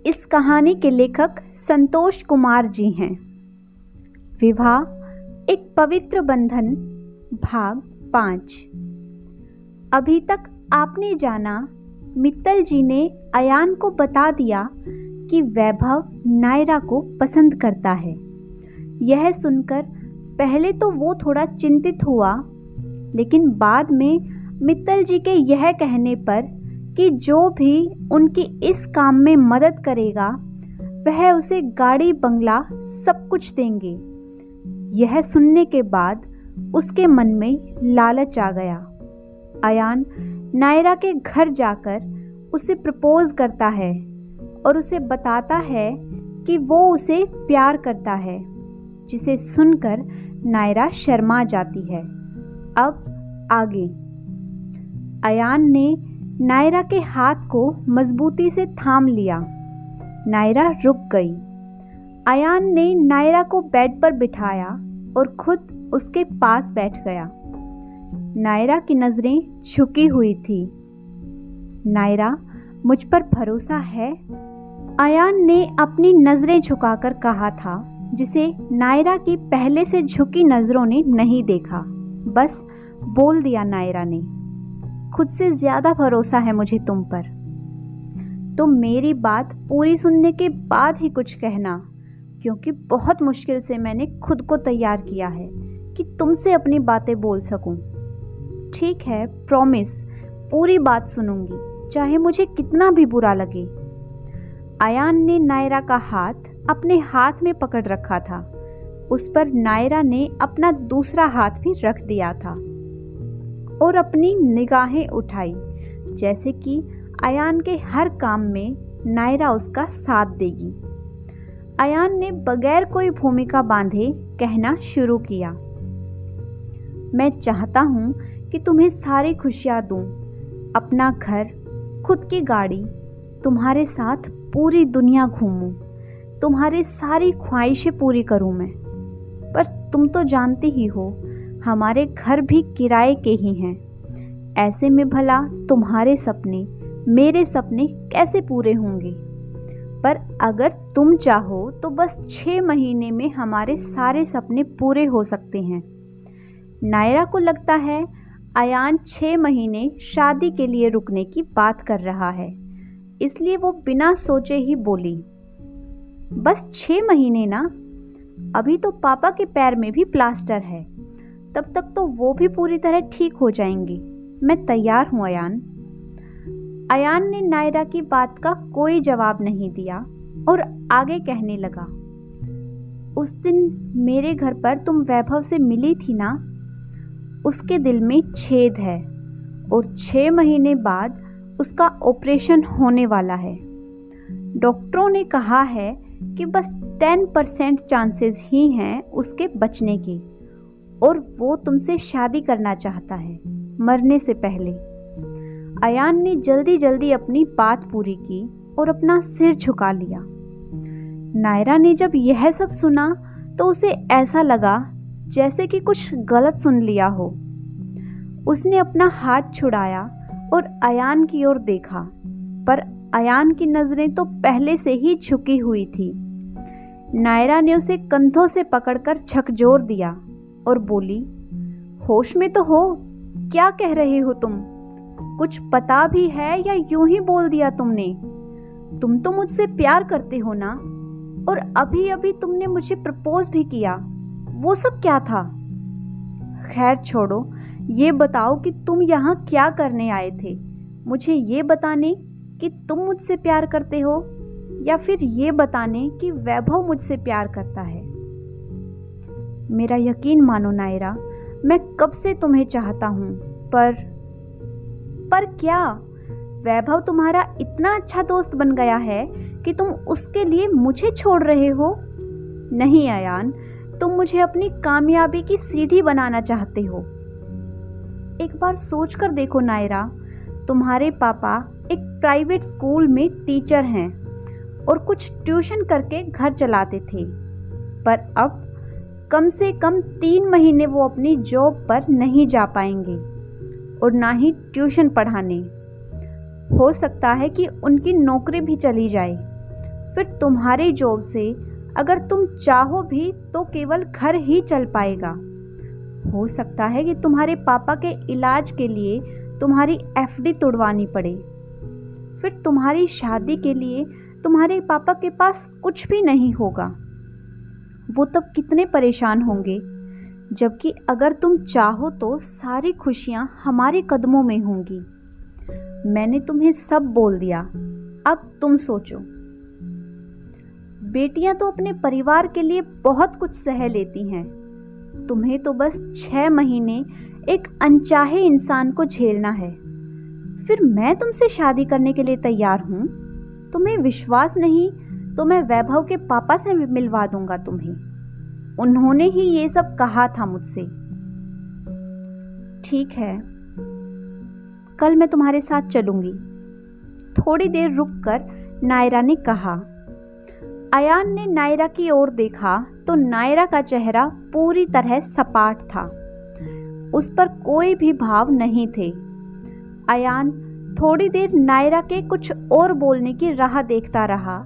इस कहानी के लेखक संतोष कुमार जी हैं। विवाह एक पवित्र बंधन, भाग 5। अभी तक आपने जाना, मित्तल जी ने अयान को बता दिया कि वैभव नायरा को पसंद करता है। यह सुनकर पहले तो वो थोड़ा चिंतित हुआ, लेकिन बाद में मित्तल जी के यह कहने पर कि जो भी उनकी इस काम में मदद करेगा वह उसे गाड़ी बंगला सब कुछ देंगे। यह सुनने के बाद उसके मन में लालच आ गया। अयान नायरा के घर जाकर उसे प्रपोज करता है और उसे बताता है कि वो उसे प्यार करता है, जिसे सुनकर नायरा शर्मा जाती है। अब आगे। अयान ने नायरा के हाथ को मजबूती से थाम लिया। नायरा रुक गई। अयान ने नायरा को बेड पर बिठाया और खुद उसके पास बैठ गया। नायरा की नजरें झुकी हुई थी। नायरा, मुझ पर भरोसा है? अयान ने अपनी नजरें झुकाकर कहा था, जिसे नायरा की पहले से झुकी नजरों ने नहीं देखा। बस बोल दिया नायरा ने, खुद से ज्यादा भरोसा है मुझे तुम पर। तो मेरी बात पूरी सुनने के बाद ही कुछ कहना, क्योंकि बहुत मुश्किल से मैंने खुद को तैयार किया है कि तुमसे अपनी बातें बोल सकूं। ठीक है, प्रॉमिस, पूरी बात सुनूंगी, चाहे मुझे कितना भी बुरा लगे। अयान ने नायरा का हाथ अपने हाथ में पकड़ रखा था। उस पर नायरा ने अपना दूसरा हाथ भी रख दिया था और अपनी निगाहें उठाई, जैसे कि अयान के हर काम में नायरा उसका साथ देगी। अयान ने बगैर कोई भूमिका बांधे कहना शुरू किया, मैं चाहता हूं कि तुम्हें सारी खुशियां दूं, अपना घर, खुद की गाड़ी, तुम्हारे साथ पूरी दुनिया घूमूं, तुम्हारी सारी ख्वाहिशें पूरी करूं मैं। पर तुम तो जानती ही हो, हमारे घर भी किराए के ही हैं। ऐसे में भला तुम्हारे सपने, मेरे सपने कैसे पूरे होंगे? पर अगर तुम चाहो तो बस 6 महीने में हमारे सारे सपने पूरे हो सकते हैं। नायरा को लगता है अयान 6 महीने शादी के लिए रुकने की बात कर रहा है, इसलिए वो बिना सोचे ही बोली, बस 6 महीने ना? अभी तो पापा के पैर में भी प्लास्टर है, तब तक तो वो भी पूरी तरह ठीक हो जाएंगी। मैं तैयार हूं अयान। अयान ने नायरा की बात का कोई जवाब नहीं दिया और आगे कहने लगा, उस दिन मेरे घर पर तुम वैभव से मिली थी ना? उसके दिल में छेद है और 6 महीने बाद उसका ऑपरेशन होने वाला है। डॉक्टरों ने कहा है कि बस 10% चांसेस ही हैं उसके बचने की, और वो तुमसे शादी करना चाहता है मरने से पहले। अयान ने जल्दी जल्दी अपनी बात पूरी की और अपना सिर झुका लिया। नायरा ने जब यह सब सुना तो उसे ऐसा लगा जैसे कि कुछ गलत सुन लिया हो। उसने अपना हाथ छुड़ाया और अयान की ओर देखा, पर अयान की नजरें तो पहले से ही झुकी हुई थी। नायरा ने उसे कंधों से पकड़कर झकझोर दिया और बोली, होश में तो हो? क्या कह रहे हो तुम? कुछ पता भी है या यूं ही बोल दिया तुमने? तुम तो मुझसे प्यार करते हो ना? और अभी अभी तुमने मुझे प्रपोज भी किया, वो सब क्या था? खैर छोड़ो, ये बताओ कि तुम यहाँ क्या करने आए थे? मुझे ये बताने कि तुम मुझसे प्यार करते हो, या फिर ये बताने कि वैभव मुझसे प्यार करता है? मेरा यकीन मानो नायरा, मैं कब से तुम्हें चाहता हूँ, पर क्या वैभव तुम्हारा इतना अच्छा दोस्त बन गया है कि तुम उसके लिए मुझे छोड़ रहे हो? नहीं अयान, तुम मुझे अपनी कामयाबी की सीढ़ी बनाना चाहते हो। एक बार सोच कर देखो नायरा, तुम्हारे पापा एक प्राइवेट स्कूल में टीचर हैं और कुछ ट्यूशन करके घर चलाते थे, पर अब कम से कम 3 महीने वो अपनी जॉब पर नहीं जा पाएंगे और ना ही ट्यूशन पढ़ाने। हो सकता है कि उनकी नौकरी भी चली जाए फिर तुम्हारी जॉब से अगर तुम चाहो भी तो केवल घर ही चल पाएगा। हो सकता है कि तुम्हारे पापा के इलाज के लिए तुम्हारी एफडी तोड़वानी पड़े। फिर तुम्हारी शादी के लिए तुम्हारे पापा के पास कुछ भी नहीं होगा। वो तब कितने परेशान होंगे, जबकि अगर तुम चाहो तो सारी खुशियां हमारे कदमों में होंगी। मैंने तुम्हें सब बोल दिया, अब तुम सोचो। बेटियां तो अपने परिवार के लिए बहुत कुछ सह लेती हैं, तुम्हें तो बस 6 महीने एक अनचाहे इंसान को झेलना है। फिर मैं तुमसे शादी करने के लिए तैयार हूं। तुम्हें विश्वास नहीं तो मैं वैभव के पापा से मिलवा दूंगा तुम्हें। उन्होंने ही ये सब कहा था मुझसे। ठीक है, कल मैं तुम्हारे साथ चलूंगी। थोड़ी देर रुककर नायरा ने कहा। अयान ने नायरा की ओर देखा तो नायरा का चेहरा पूरी तरह सपाट था, उस पर कोई भी भाव नहीं थे। अयान थोड़ी देर नायरा के कुछ और बोलने की राह देखता रहा,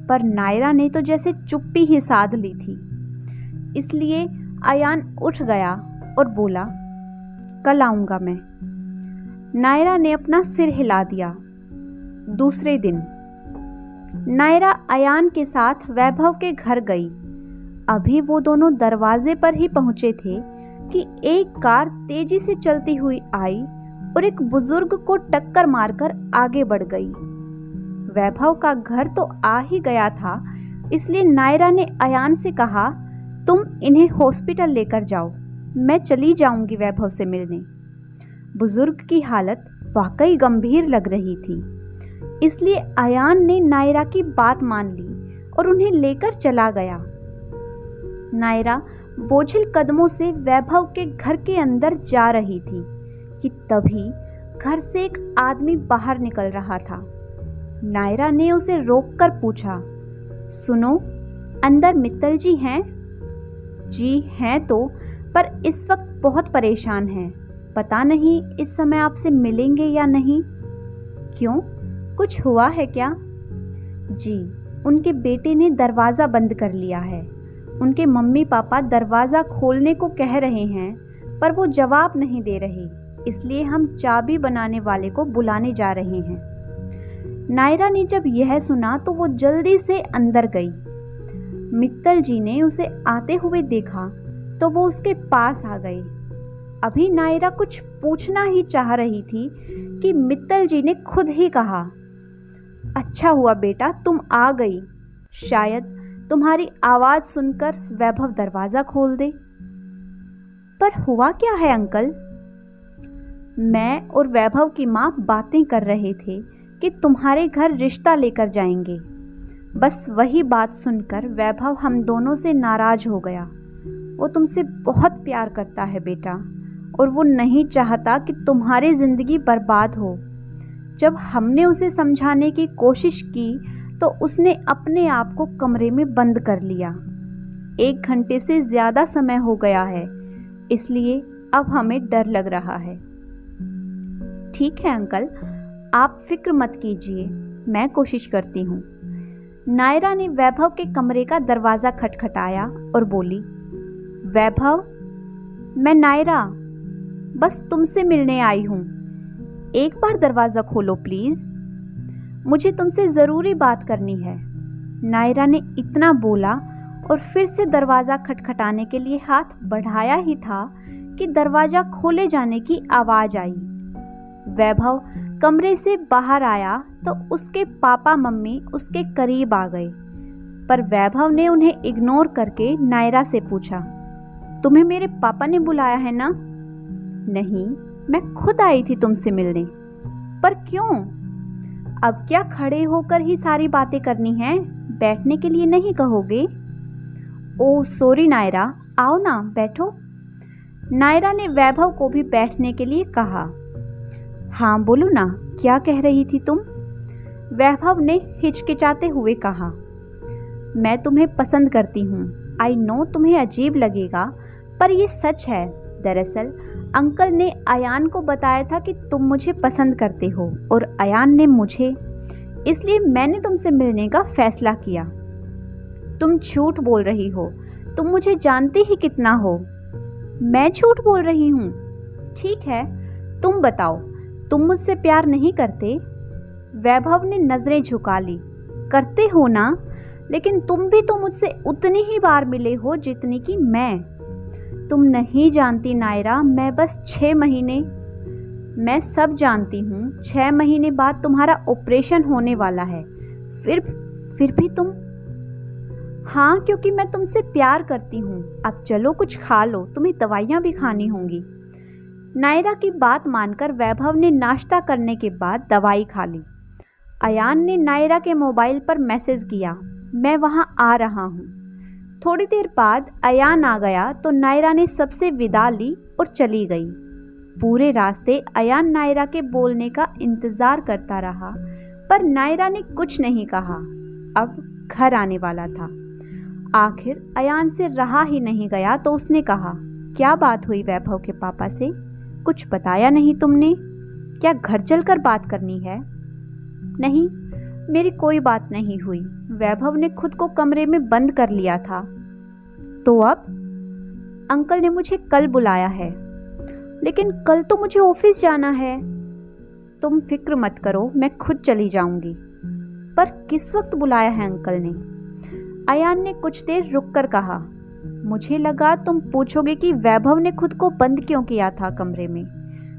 पर नायरा ने तो जैसे चुप्पी ही साध ली थी। इसलिए अयान उठ गया और बोला, कल आऊंगा मैं। नायरा ने अपना सिर हिला दिया। दूसरे दिन नायरा अयान के साथ वैभव के घर गई। अभी वो दोनों दरवाजे पर ही पहुंचे थे कि एक कार तेजी से चलती हुई आई और एक बुजुर्ग को टक्कर मारकर आगे बढ़ गई। वैभव का घर तो आ ही गया था, इसलिए नायरा ने अयान से कहा, तुम इन्हें हॉस्पिटल लेकर जाओ, मैं चली जाऊंगी वैभव से मिलने। बुजुर्ग की हालत वाकई गंभीर लग रही थी, इसलिए अयान ने नायरा की बात मान ली और उन्हें लेकर चला गया। नायरा बोझिल कदमों से वैभव के घर के अंदर जा रही थी कि तभी घर से एक आदमी बाहर निकल रहा था। नायरा ने उसे रोककर पूछा, सुनो, अंदर मित्तल जी हैं? जी हैं तो, पर इस वक्त बहुत परेशान हैं। पता नहीं इस समय आपसे मिलेंगे या नहीं। क्यों, कुछ हुआ है क्या? जी, उनके बेटे ने दरवाज़ा बंद कर लिया है। उनके मम्मी पापा दरवाज़ा खोलने को कह रहे हैं, पर वो जवाब नहीं दे रहे, इसलिए हम चाबी बनाने वाले को बुलाने जा रहे हैं। नायरा ने जब यह सुना तो वो जल्दी से अंदर गई। मित्तल जी ने उसे आते हुए देखा तो वो उसके पास आ गए। अभी नायरा कुछ पूछना ही चाह रही थी कि मित्तल जी ने खुद ही कहा, अच्छा हुआ बेटा तुम आ गई, शायद तुम्हारी आवाज सुनकर वैभव दरवाजा खोल दे। पर हुआ क्या है अंकल? मैं और वैभव की माँ बातें कर रहे थे कि तुम्हारे घर रिश्ता लेकर जाएंगे। बस वही बात सुनकर वैभव हम दोनों से नाराज हो गया। वो तुमसे बहुत प्यार करता है बेटा, और वो नहीं चाहता कि तुम्हारी जिंदगी बर्बाद हो। जब हमने उसे समझाने की कोशिश की तो उसने अपने आप को कमरे में बंद कर लिया। 1 घंटे से ज़्यादा समय हो गया है, इसलिए अब हमें डर लग रहा है। ठीक है अंकल, आप फिक्र मत कीजिए, मैं कोशिश करती हूँ। नायरा ने वैभव के कमरे का दरवाज़ा खटखटाया और बोली, वैभव, मैं नायरा, बस तुमसे मिलने आई हूँ। एक बार दरवाज़ा खोलो प्लीज़, मुझे तुमसे ज़रूरी बात करनी है। नायरा ने इतना बोला और फिर से दरवाज़ा खटखटाने के लिए हाथ बढ़ाया ही था कि दरवाज़ा खोले जाने की आवाज़ आई। वैभव कमरे से बाहर आया तो उसके पापा मम्मी उसके करीब आ गए, पर वैभव ने उन्हें इग्नोर करके नायरा से पूछा, तुम्हें मेरे पापा ने बुलाया है ना? नहीं, मैं खुद आई थी तुमसे मिलने। पर क्यों? अब क्या खड़े होकर ही सारी बातें करनी हैं? बैठने के लिए नहीं कहोगे? ओह सॉरी नायरा, आओ ना बैठो। नायरा ने वैभव को भी बैठने के लिए कहा। हाँ बोलो ना, क्या कह रही थी तुम? वैभव ने हिचकिचाते हुए कहा, मैं तुम्हें पसंद करती हूँ। आई नो तुम्हें अजीब लगेगा, पर ये सच है। दरअसल अंकल ने अयान को बताया था कि तुम मुझे पसंद करते हो और अयान ने मुझे, इसलिए मैंने तुमसे मिलने का फैसला किया। तुम झूठ बोल रही हो, तुम मुझे जानती ही कितना हो। मैं झूठ बोल रही हूँ? ठीक है, तुम बताओ, तुम मुझसे प्यार नहीं करते? वैभव ने नजरें झुका ली। करते हो ना, लेकिन तुम भी तो मुझसे उतनी ही बार मिले हो जितनी कि मैं। तुम नहीं जानती नायरा, मैं बस 6 महीने। मैं सब जानती हूँ, 6 महीने बाद तुम्हारा ऑपरेशन होने वाला है। फिर भी तुम। हाँ, क्योंकि मैं तुमसे प्यार करती हूँ। अब चलो कुछ खा लो, तुम्हें दवाइयाँ भी खानी होंगी। नायरा की बात मानकर वैभव ने नाश्ता करने के बाद दवाई खा ली। अयान ने नायरा के मोबाइल पर मैसेज किया, मैं वहाँ आ रहा हूँ। थोड़ी देर बाद अयान आ गया तो नायरा ने सबसे विदा ली और चली गई। पूरे रास्ते अयान नायरा के बोलने का इंतजार करता रहा, पर नायरा ने कुछ नहीं कहा। अब घर आने वाला था। आखिर अयान से रहा ही नहीं गया तो उसने कहा, क्या बात हुई वैभव के पापा से? कुछ बताया नहीं तुमने? क्या घर चलकर बात करनी है? नहीं, मेरी कोई बात नहीं हुई। वैभव ने खुद को कमरे में बंद कर लिया था। तो अब? अंकल ने मुझे कल बुलाया है। लेकिन कल तो मुझे ऑफिस जाना है। तुम फिक्र मत करो, मैं खुद चली जाऊंगी। पर किस वक्त बुलाया है अंकल ने? अयान ने कुछ देर रुककर कहा, मुझे लगा तुम पूछोगे कि वैभव ने खुद को बंद क्यों किया था कमरे में।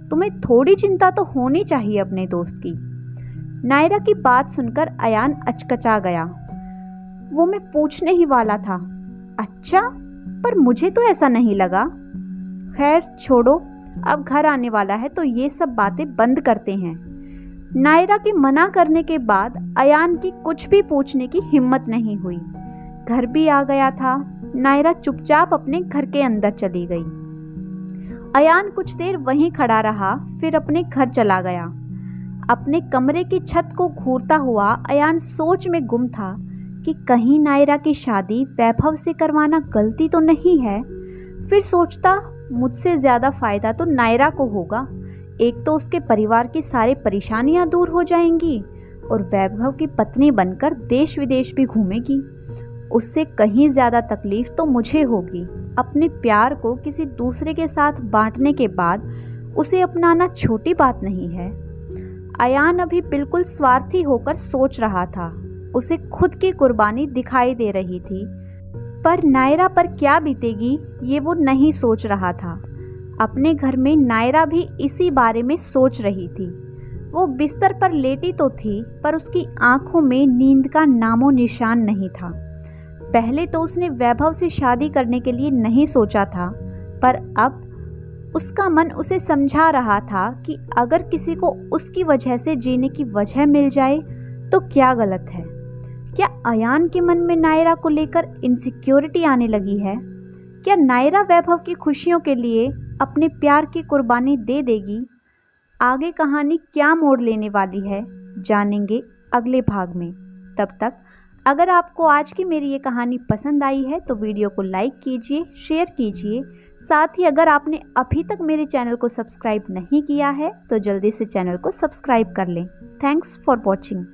तुम्हें थोड़ी चिंता तो होनी चाहिए अपने दोस्त की। नायरा की बात सुनकर अयान अचकचा गया। वो मैं पूछने ही वाला था। अच्छा, पर मुझे तो ऐसा नहीं लगा। खैर छोड़ो, अब घर आने वाला है तो ये सब बातें बंद करते हैं। नायरा के मना करने के बाद अयान की कुछ भी पूछने की हिम्मत नहीं हुई। घर भी आ गया था। नायरा चुपचाप अपने घर के अंदर चली गई। अयान कुछ देर वहीं खड़ा रहा, फिर अपने घर चला गया। अपने कमरे की छत को घूरता हुआ अयान सोच में गुम था कि कहीं नायरा की शादी वैभव से करवाना गलती तो नहीं है। फिर सोचता, मुझसे ज़्यादा फायदा तो नायरा को होगा। एक तो उसके परिवार की सारी परेशानियां दूर हो जाएंगी और वैभव की पत्नी बनकर देश विदेश भी घूमेगी। उससे कहीं ज़्यादा तकलीफ तो मुझे होगी। अपने प्यार को किसी दूसरे के साथ बांटने के बाद उसे अपनाना छोटी बात नहीं है। अयान अभी बिल्कुल स्वार्थी होकर सोच रहा था। उसे खुद की कुर्बानी दिखाई दे रही थी, पर नायरा पर क्या बीतेगी ये वो नहीं सोच रहा था। अपने घर में नायरा भी इसी बारे में सोच रही थी। वो बिस्तर पर लेटी तो थी, पर उसकी आंखों में नींद का नामो निशान नहीं था। पहले तो उसने वैभव से शादी करने के लिए नहीं सोचा था, पर अब उसका मन उसे समझा रहा था कि अगर किसी को उसकी वजह से जीने की वजह मिल जाए तो क्या गलत है। क्या अयान के मन में नायरा को लेकर इनसिक्योरिटी आने लगी है? क्या नायरा वैभव की खुशियों के लिए अपने प्यार की कुर्बानी दे देगी? आगे कहानी क्या मोड़ लेने वाली है, जानेंगे अगले भाग में। तब तक अगर आपको आज की मेरी ये कहानी पसंद आई है तो वीडियो को लाइक कीजिए, शेयर कीजिए। साथ ही अगर आपने अभी तक मेरे चैनल को सब्सक्राइब नहीं किया है तो जल्दी से चैनल को सब्सक्राइब कर लें। Thanks for watching.